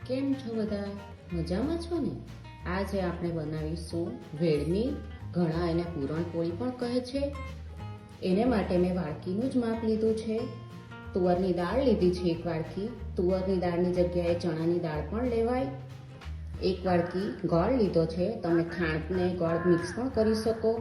કેમ છો બધા? મજામાં છો ને? આજે આપણે બનાવીશું વેડમી. ઘણા એને પૂરણપોળી પણ કહે છે. એને માટે મેં વાડકીનું જ માપ લીધું છે. તુવરની દાળ લીધી છે 1 વાડકી. તુવરની દાળની જગ્યાએ ચણાની દાળ પણ લેવાય. 1 વાડકી ગોળ લીધો છે. તમે ખાંડ ને ગોળ મિક્સ પણ કરી શકો.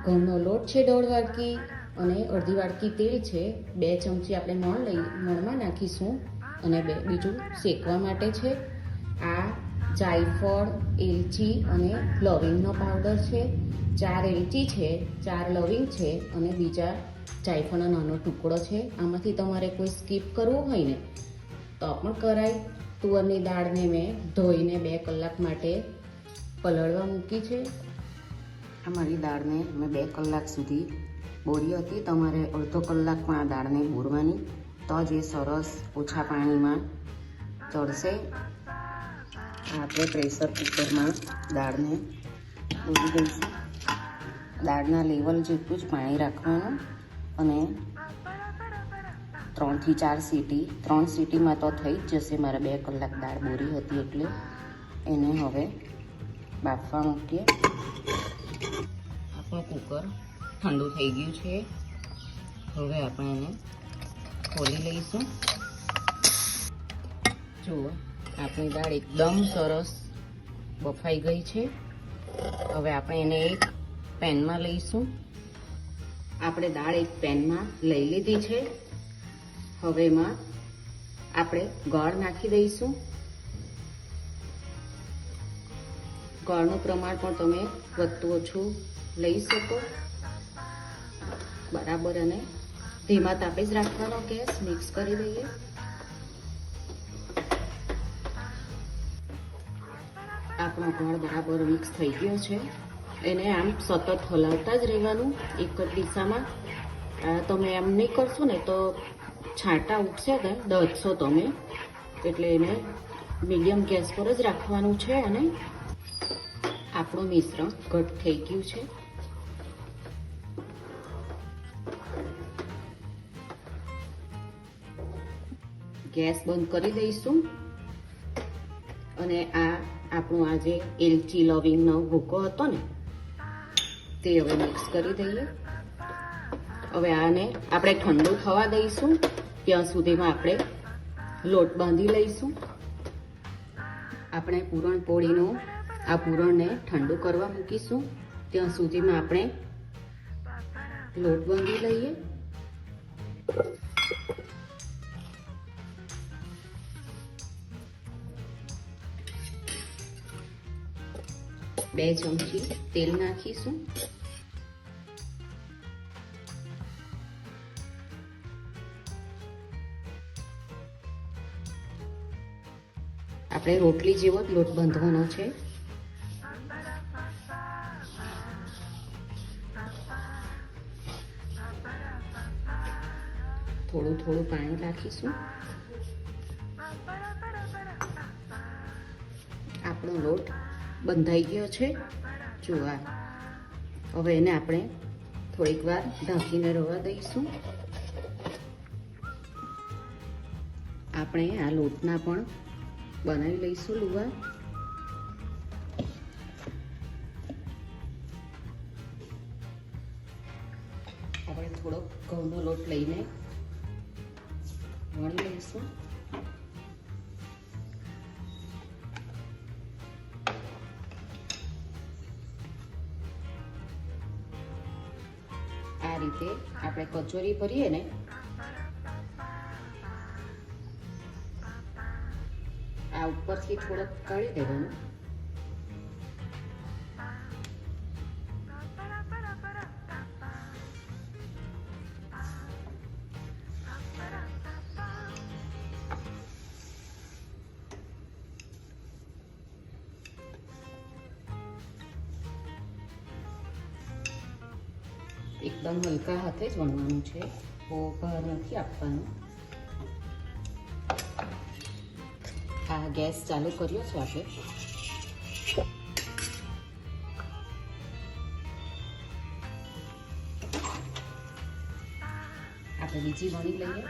ઘઉંનો લોટ છે 1.5 વાડકી અને અડધી વાડકી તેલ છે. 2 ચમચી આપણે મોણમાં નાખીશું અને બીજું શેકવા માટે છે. આ જાયફળ, એલચી અને લવિંગનો પાવડર છે. 4 એલચી છે, 4 લવિંગ છે અને બીજા જાયફળનો નાનો ટુકડો છે. આમાંથી તમારે કોઈ સ્કીપ કરવું હોય ને તો પણ કરાય. તુવરની દાળને મેં ધોઈને 2 કલાક માટે પલળવા મૂકી છે. આ મારી દાળને મેં 2 કલાક સુધી બોળી હતી. તમારે અડધો કલાક પણ આ દાળને બોળવાની, તો જ એ સરસ ઓછા પાણીમાં ચડશે. આપણે પ્રેશર કુકરમાં દાળને બોળી દઈશું. દાળના લેવલ જેટલું જ પાણી રાખવાનું અને 3 થી 4 સીટી, 3 સીટીમાં તો થઈ જ જશે. મારે 2 કલાક દાળ બોરી હતી એટલે એને હવે બાફવા મૂકીએ. આપણું કુકર ઠંડુ થઈ ગયું છે. હવે આપણે એને ખોલી લઈશું. જુઓ, આપણી દાળ એકદમ સરસ બફાઈ ગઈ છે. હવે આપણે એને એક પેનમાં લઈશું. આપણે દાળ એક પેનમાં લઈ લીધી છે. હવે એમાં આપણે ગોળ નાખી દઈશું. ગોળનું પ્રમાણ પણ તમે વધતું ઓછું લઈ શકો. બરાબર અને ધીમા તાપે જ રાખવાનો ગેસ. મિક્સ કરી દઈએ. આપણો ગોળ બરાબર મિક્સ થઈ ગયો છે. એને આમ સતત હલાવતા જ રહેવાનું એક જ દિશામાં. તમે એમ નહીં કરશો ને તો છાંટા ઉઠશે ને, દળશો તમે. એટલે એને મીડિયમ ગેસ પર જ રાખવાનું છે. અને આપણું મિશ્રણ ઘટ થઈ ગયું છે. ગેસ બંધ કરી દઈશું અને આપણું આ જે એલચી લવિંગનો ભૂકો હતો ને તે હવે મિક્સ કરી દઈએ. હવે આને આપણે ઠંડુ થવા દઈશું. ત્યાં સુધીમાં આપણે લોટ બાંધી લઈશું. આપણે પૂરણપોળીનું આ પૂરણને ઠંડુ કરવા મૂકીશું. ત્યાં સુધીમાં આપણે લોટ બાંધી લઈએ. બે ચમચી તેલ નાખીશું. આપણે રોટલી જેવો જ લોટ બાંધવાનો છે. થોડું થોડું પાણી નાખીશું. આપણો લોટ બંધાઈ ગયો છે. જુઓ, હવે એને આપણે થોડીક વાર ઢાંકીને રહેવા દઈશું. આપણે આ લોટના પણ બનાવી લઈશું લુવા. આપણે થોડોક ઘઉંનો લોટ લઈને વણી લઈશું. આ રીતે આપણે કચોરી ભરીએ ને આ ઉપરથી થોડોક કાઢી દેવાનું. એકદમ હલકા હાથે જ વણવાનું છે. ભાર નથી આપવાનું. આ ગેસ ચાલુ કર્યો છે આપણે. આપણે બીજી વણી લઈએ.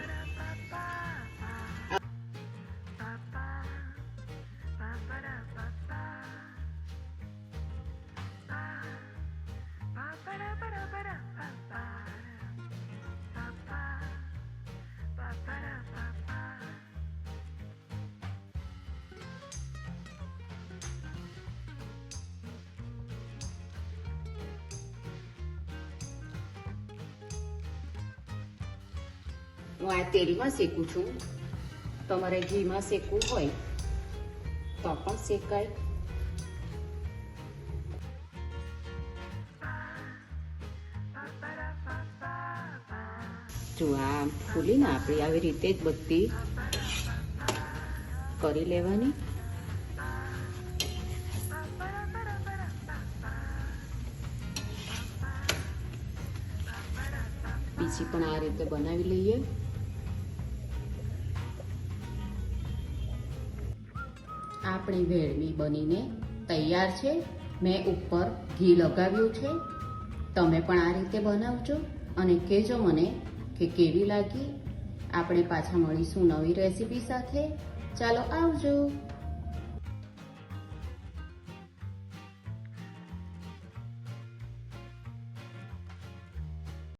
હું આ તેલમાં શેકું છું. તમારે ઘીમાં શેકવું હોય તો પણ શેકાય. જો આ ફૂલીને આપણી આવી રીતે જ બધી કરી લેવાની. બીજી પણ આ રીતે બનાવી લઈએ. આપણી વેળવી બનીને તૈયાર છે. મેં ઉપર ઘી લગાવ્યું છે. તમે પણ આ રીતે બનાવજો અને કહેજો મને કે કેવી લાગી. આપણે પાછા મળીશું નવી રેસીપી સાથે. ચાલો આવજો.